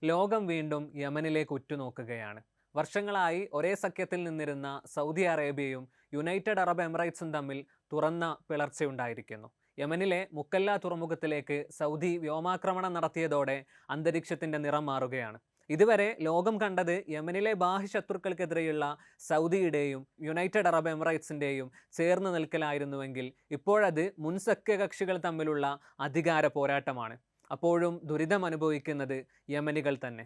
ലോകം വീണ്ടും യമനിലേക്ക് ഉറ്റുനോക്കുകയാണ്. വർഷങ്ങളായി ഒരേ സഖ്യത്തിൽ നിന്നിരുന്ന സൗദി അറേബ്യയും യുണൈറ്റഡ് അറബ് എമിറേറ്റ്സും തമ്മിൽ തുറന്ന പിളർച്ചയുണ്ടായിരിക്കുന്നു. യമനിലെ മുക്കല്ല തുറമുഖത്തിലേക്ക് സൗദി വ്യോമാക്രമണം നടത്തിയതോടെ അന്തരീക്ഷത്തിന്റെ നിറം മാറുകയാണ്. ഇതുവരെ ലോകം കണ്ടത് യമനിലെ ബാഹ്യശത്രുക്കൾക്കെതിരെയുള്ള സൗദിയുടെയും യുണൈറ്റഡ് അറബ് എമിറേറ്റ്സിൻ്റെയും ചേർന്ന് നിൽക്കലായിരുന്നുവെങ്കിൽ ഇപ്പോഴത് മുൻ സഖ്യകക്ഷികൾ തമ്മിലുള്ള അധികാര പോരാട്ടമാണ്. അപ്പോഴും ദുരിതം അനുഭവിക്കുന്നത് യമനികൾ തന്നെ.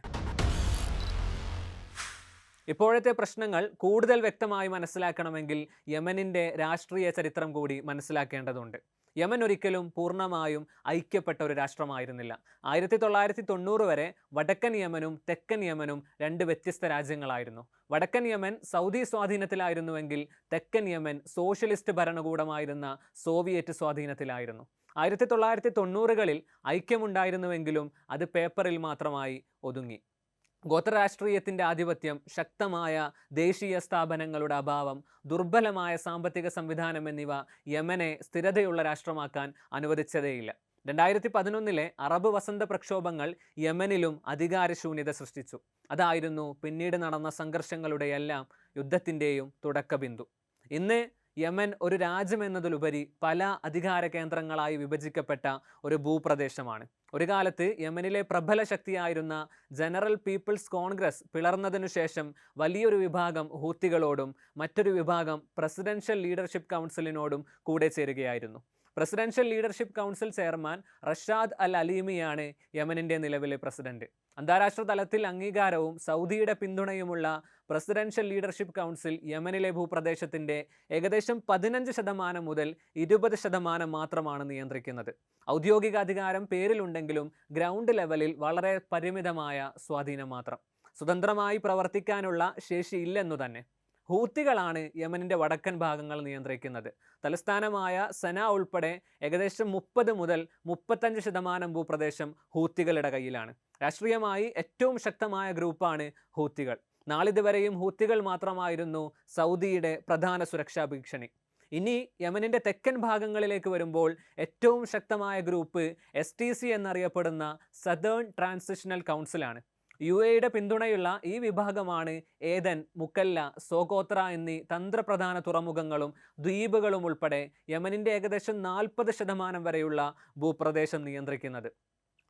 ഇപ്പോഴത്തെ പ്രശ്നങ്ങൾ കൂടുതൽ വ്യക്തമായി മനസ്സിലാക്കണമെങ്കിൽ യമനിൻ്റെ രാഷ്ട്രീയ ചരിത്രം കൂടി മനസ്സിലാക്കേണ്ടതുണ്ട്. യമൻ ഒരിക്കലും പൂർണ്ണമായും ഐക്യപ്പെട്ട ഒരു രാഷ്ട്രമായിരുന്നില്ല. 1990 വരെ വടക്കൻ യമനും തെക്കൻ യമനും രണ്ട് വ്യത്യസ്ത രാജ്യങ്ങളായിരുന്നു. വടക്കൻ യമൻ സൗദി സ്വാധീനത്തിലായിരുന്നുവെങ്കിൽ തെക്കൻ യമൻ സോഷ്യലിസ്റ്റ് ഭരണകൂടമായിരുന്ന സോവിയറ്റ് സ്വാധീനത്തിലായിരുന്നു. 1990കളിൽ ഐക്യമുണ്ടായിരുന്നുവെങ്കിലും അത് പേപ്പറിൽ മാത്രമായി ഒതുങ്ങി. ഗോത്രരാഷ്ട്രീയത്തിൻ്റെ ആധിപത്യം, ശക്തമായ ദേശീയ സ്ഥാപനങ്ങളുടെ അഭാവം, ദുർബലമായ സാമ്പത്തിക സംവിധാനം എന്നിവ യമനെ സ്ഥിരതയുള്ള രാഷ്ട്രമാക്കാൻ അനുവദിച്ചതേയില്ല. 2011 അറബ് വസന്ത പ്രക്ഷോഭങ്ങൾ യമനിലും അധികാരശൂന്യത സൃഷ്ടിച്ചു. അതായിരുന്നു പിന്നീട് നടന്ന സംഘർഷങ്ങളുടെയെല്ലാം യുദ്ധത്തിൻ്റെയും തുടക്കബിന്ദു. ഇന്ന് യമൻ ഒരു രാജ്യമെന്നതിലുപരി പല അധികാര കേന്ദ്രങ്ങളായി വിഭജിക്കപ്പെട്ട ഒരു ഭൂപ്രദേശമാണ്. ഒരു കാലത്ത് യമനിലെ പ്രബല ശക്തിയായിരുന്ന ജനറൽ പീപ്പിൾസ് കോൺഗ്രസ് പിളർന്നതിനു ശേഷം വലിയൊരു വിഭാഗം ഹൂത്തികളോടും മറ്റൊരു വിഭാഗം പ്രസിഡൻഷ്യൽ ലീഡർഷിപ്പ് കൗൺസിലിനോടും കൂടെ ചേരുകയായിരുന്നു. Presidential leadership council chairman Rashad al അലീമിയാണ് യമനിൻ്റെ നിലവിലെ പ്രസിഡന്റ്. അന്താരാഷ്ട്ര തലത്തിൽ അംഗീകാരവും സൗദിയുടെ പിന്തുണയുമുള്ള പ്രസിഡൻഷ്യൽ ലീഡർഷിപ്പ് കൗൺസിൽ യമനിലെ ഭൂപ്രദേശത്തിൻ്റെ ഏകദേശം 15% മുതൽ 20% മാത്രമാണ് നിയന്ത്രിക്കുന്നത്. ഔദ്യോഗിക അധികാരം പേരിലുണ്ടെങ്കിലും ഗ്രൗണ്ട് ലെവലിൽ വളരെ പരിമിതമായ സ്വാധീനം മാത്രം. സ്വതന്ത്രമായി പ്രവർത്തിക്കാനുള്ള ശേഷിയില്ലെന്നു തന്നെ. ഹൂത്തികളാണ് യമനിൻ്റെ വടക്കൻ ഭാഗങ്ങൾ നിയന്ത്രിക്കുന്നത്. തലസ്ഥാനമായ സന ഉൾപ്പെടെ ഏകദേശം 30 മുതൽ 35% ഭൂപ്രദേശം ഹൂത്തികളുടെ കയ്യിലാണ്. രാഷ്ട്രീയമായി ഏറ്റവും ശക്തമായ ഗ്രൂപ്പാണ് ഹൂത്തികൾ. നാളിതുവരെയും ഹൂത്തികൾ മാത്രമായിരുന്നു സൗദിയുടെ പ്രധാന സുരക്ഷാ ഭീഷണി. ഇനി യമനിൻ്റെ തെക്കൻ ഭാഗങ്ങളിലേക്ക് വരുമ്പോൾ ഏറ്റവും ശക്തമായ ഗ്രൂപ്പ് STC എന്നറിയപ്പെടുന്ന സദേൺ ട്രാൻസിഷണൽ കൗൺസിലാണ്. UAEയുടെ പിന്തുണയുള്ള ഈ വിഭാഗമാണ് ഏദൻ, മുക്കല്ല, സോകോത്ര എന്നീ തന്ത്രപ്രധാന തുറമുഖങ്ങളും ദ്വീപുകളും ഉൾപ്പെടെ യമനിൻ്റെ ഏകദേശം 40% വരെയുള്ള ഭൂപ്രദേശം നിയന്ത്രിക്കുന്നത്.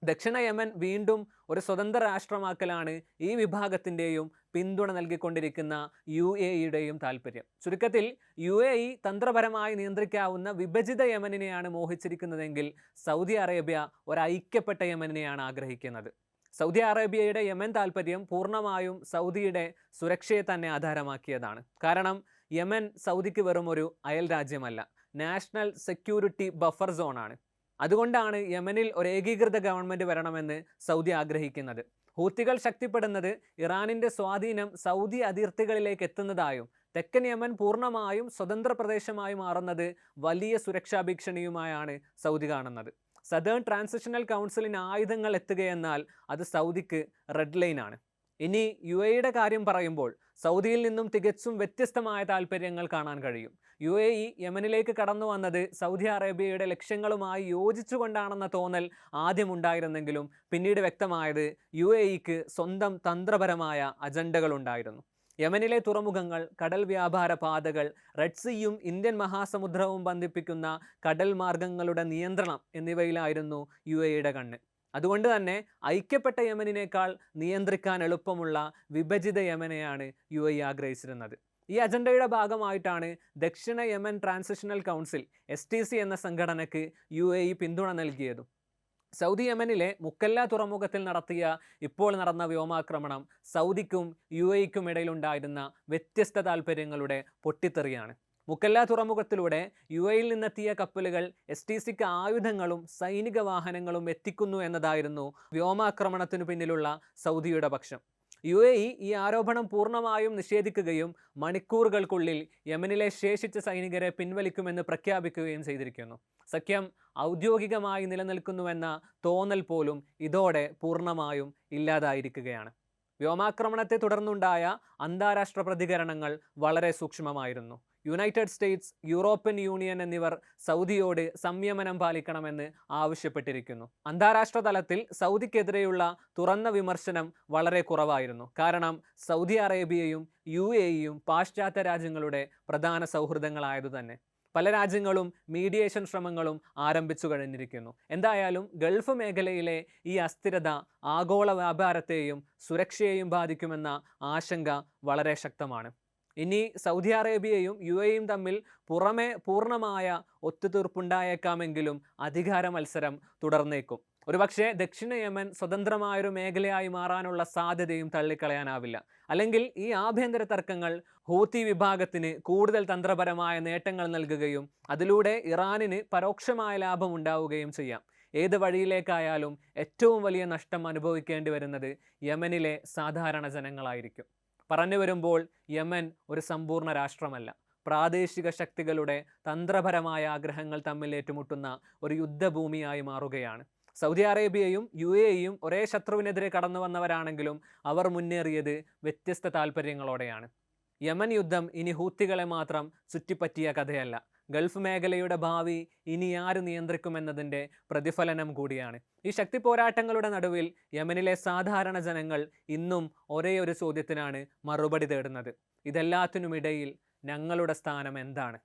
ദക്ഷിണ യമൻ വീണ്ടും ഒരു സ്വതന്ത്ര രാഷ്ട്രമാക്കലാണ് ഈ വിഭാഗത്തിൻ്റെയും പിന്തുണ നൽകിക്കൊണ്ടിരിക്കുന്ന UAEയുടെയും താല്പര്യം. ചുരുക്കത്തിൽ UAE തന്ത്രപരമായി നിയന്ത്രിക്കാവുന്ന വിഭജിത യമനിനെയാണ് മോഹിച്ചിരിക്കുന്നതെങ്കിൽ സൗദി അറേബ്യ ഒരു ഐക്യപ്പെട്ട യമനിനെയാണ് ആഗ്രഹിക്കുന്നത്. സൗദി അറേബ്യയുടെ യമൻ താല്പര്യം പൂർണ്ണമായും സൗദിയുടെ സുരക്ഷയെ തന്നെ ആധാരമാക്കിയതാണ്. കാരണം യമൻ സൗദിക്ക് വെറും ഒരു അയൽ രാജ്യമല്ല, നാഷണൽ സെക്യൂരിറ്റി ബഫർ സോണാണ്. അതുകൊണ്ടാണ് യമനിൽ ഒരു ഏകീകൃത ഗവൺമെൻറ് വരണമെന്ന് സൗദി ആഗ്രഹിക്കുന്നത്. ഹൂത്തികൾ ശക്തിപ്പെടുന്നത് ഇറാനിൻ്റെ സ്വാധീനം സൗദി അതിർത്തികളിലേക്ക് എത്തുന്നതായും തെക്കൻ യമൻ പൂർണ്ണമായും സ്വതന്ത്ര പ്രദേശമായി മാറുന്നത് വലിയ സുരക്ഷാ ഭീഷണിയുമായാണ് സൗദി കാണുന്നത്. സദേൺ ട്രാൻസിഷണൽ കൗൺസിലിന് ആയുധങ്ങൾ എത്തുകയെന്നാൽ അത് സൗദിക്ക് റെഡ് ലൈനാണ്. ഇനി UAEയുടെ കാര്യം പറയുമ്പോൾ സൗദിയിൽ നിന്നും തികച്ചും വ്യത്യസ്തമായ താല്പര്യങ്ങൾ കാണാൻ കഴിയും. UAE യമനിലേക്ക് കടന്നു വന്നത് സൗദി അറേബ്യയുടെ ലക്ഷ്യങ്ങളുമായി യോജിച്ചുകൊണ്ടാണെന്ന തോന്നൽ ആദ്യമുണ്ടായിരുന്നെങ്കിലും പിന്നീട് വ്യക്തമായത് UAEക്ക് സ്വന്തം തന്ത്രപരമായ അജണ്ടകളുണ്ടായിരുന്നു. യമനിലെ തുറമുഖങ്ങൾ, കടൽ വ്യാപാര പാതകൾ, റെഡ് സീയും ഇന്ത്യൻ മഹാസമുദ്രവും ബന്ധിപ്പിക്കുന്ന കടൽ മാർഗങ്ങളുടെ നിയന്ത്രണം എന്നിവയിലായിരുന്നു UAEയുടെ കണ്ണ്. അതുകൊണ്ട് തന്നെ ഐക്യപ്പെട്ട യമനിനേക്കാൾ നിയന്ത്രിക്കാൻ എളുപ്പമുള്ള വിഭജിത യമനെയാണ് UAE ആഗ്രഹിച്ചിരുന്നത്. ഈ അജണ്ടയുടെ ഭാഗമായിട്ടാണ് ദക്ഷിണ യമൻ ട്രാൻസിഷണൽ കൗൺസിൽ STC എന്ന സംഘടനയ്ക്ക് UAE പിന്തുണ നൽകിയതും. സൗദി യമനിലെ മുക്കല്ല തുറമുഖത്തിൽ ഇപ്പോൾ നടന്ന വ്യോമാക്രമണം സൗദിക്കും UAEക്കും ഇടയിലുണ്ടായിരുന്ന വ്യത്യസ്ത താല്പര്യങ്ങളുടെ പൊട്ടിത്തെറിയാണ്. മുക്കല്ല തുറമുഖത്തിലൂടെ UAEയിൽ നിന്നെത്തിയ കപ്പലുകൾ STCക്ക് ആയുധങ്ങളും സൈനിക വാഹനങ്ങളും എത്തിക്കുന്നു എന്നതായിരുന്നു വ്യോമാക്രമണത്തിനു പിന്നിലുള്ള സൗദിയുടെ പക്ഷം. UAE ഈ ആരോപണം പൂർണ്ണമായും നിഷേധിക്കുകയും മണിക്കൂറുകൾക്കുള്ളിൽ യമനിലെ ശേഷിച്ച സൈനികരെ പിൻവലിക്കുമെന്ന് പ്രഖ്യാപിക്കുകയും ചെയ്തിരിക്കുന്നു. സഖ്യം ഔദ്യോഗികമായി നിലനിൽക്കുന്നുവെന്ന തോന്നൽ പോലും ഇതോടെ പൂർണ്ണമായും ഇല്ലാതായിരിക്കുകയാണ്. വ്യോമാക്രമണത്തെ തുടർന്നുണ്ടായ അന്താരാഷ്ട്ര പ്രതികരണങ്ങൾ വളരെ സൂക്ഷ്മമായിരുന്നു. യുണൈറ്റഡ് സ്റ്റേറ്റ്സ്, യൂറോപ്യൻ യൂണിയൻ എന്നിവർ സൗദിയോട് സംയമനം പാലിക്കണമെന്ന് ആവശ്യപ്പെട്ടിരിക്കുന്നു. അന്താരാഷ്ട്ര തലത്തിൽ സൗദിക്കെതിരെയുള്ള തുറന്ന വിമർശനം വളരെ കുറവായിരുന്നു. കാരണം സൗദി അറേബ്യയും UAEയും പാശ്ചാത്യ രാജ്യങ്ങളുടെ പ്രധാന സൗഹൃദങ്ങളായതു തന്നെ. പല രാജ്യങ്ങളും മീഡിയേഷൻ ശ്രമങ്ങളും ആരംഭിച്ചു കഴിഞ്ഞിരിക്കുന്നു. എന്തായാലും ഗൾഫ് മേഖലയിലെ ഈ അസ്ഥിരത ആഗോള വ്യാപാരത്തെയും സുരക്ഷയെയും ബാധിക്കുമെന്ന ആശങ്ക വളരെ ശക്തമാണ്. ഇനി സൗദി അറേബ്യയും UAEയും തമ്മിൽ പുറമെ പൂർണ്ണമായ ഒത്തുതീർപ്പുണ്ടായേക്കാമെങ്കിലും അധികാര മത്സരം തുടർന്നേക്കും. ഒരുപക്ഷെ ദക്ഷിണ യമൻ സ്വതന്ത്രമായൊരു മേഖലയായി മാറാനുള്ള സാധ്യതയും തള്ളിക്കളയാനാവില്ല. അല്ലെങ്കിൽ ഈ ആഭ്യന്തര തർക്കങ്ങൾ ഹൂത്തി വിഭാഗത്തിന് കൂടുതൽ തന്ത്രപരമായ നേട്ടങ്ങൾ നൽകുകയും അതിലൂടെ ഇറാനിന് പരോക്ഷമായ ലാഭം ഉണ്ടാവുകയും ചെയ്യാം. ഏത് വഴിയിലേക്കായാലും ഏറ്റവും വലിയ നഷ്ടം അനുഭവിക്കേണ്ടി വരുന്നത് യമനിലെ സാധാരണ ജനങ്ങളായിരിക്കും. പറഞ്ഞു വരുമ്പോൾ യമൻ ഒരു സമ്പൂർണ്ണ രാഷ്ട്രമല്ല. പ്രാദേശിക ശക്തികളുടെ തന്ത്രപരമായ ആഗ്രഹങ്ങൾ തമ്മിൽ ഏറ്റുമുട്ടുന്ന ഒരു യുദ്ധഭൂമിയായി മാറുകയാണ്. സൗദി അറേബ്യയും UAEയും ഒരേ ശത്രുവിനെതിരെ കടന്നു വന്നവരാണെങ്കിലും അവർ മുന്നേറിയത് വ്യത്യസ്ത താല്പര്യങ്ങളോടെയാണ്. യമൻ യുദ്ധം ഇനി ഹൂത്തികളെ മാത്രം ചുറ്റിപ്പറ്റിയ കഥയല്ല. ഗൾഫ് മേഖലയുടെ ഭാവി ഇനി ആര് നിയന്ത്രിക്കുമെന്നതിൻ്റെ പ്രതിഫലനം കൂടിയാണ്. ഈ ശക്തി പോരാട്ടങ്ങളുടെ നടുവിൽ യമനിലെ സാധാരണ ജനങ്ങൾ ഇന്നും ഒരേ ഒരു ചോദ്യത്തിനാണ് മറുപടി തേടുന്നത്: ഇതെല്ലാത്തിനുമിടയിൽ ഞങ്ങളുടെ സ്ഥാനം എന്താണ്?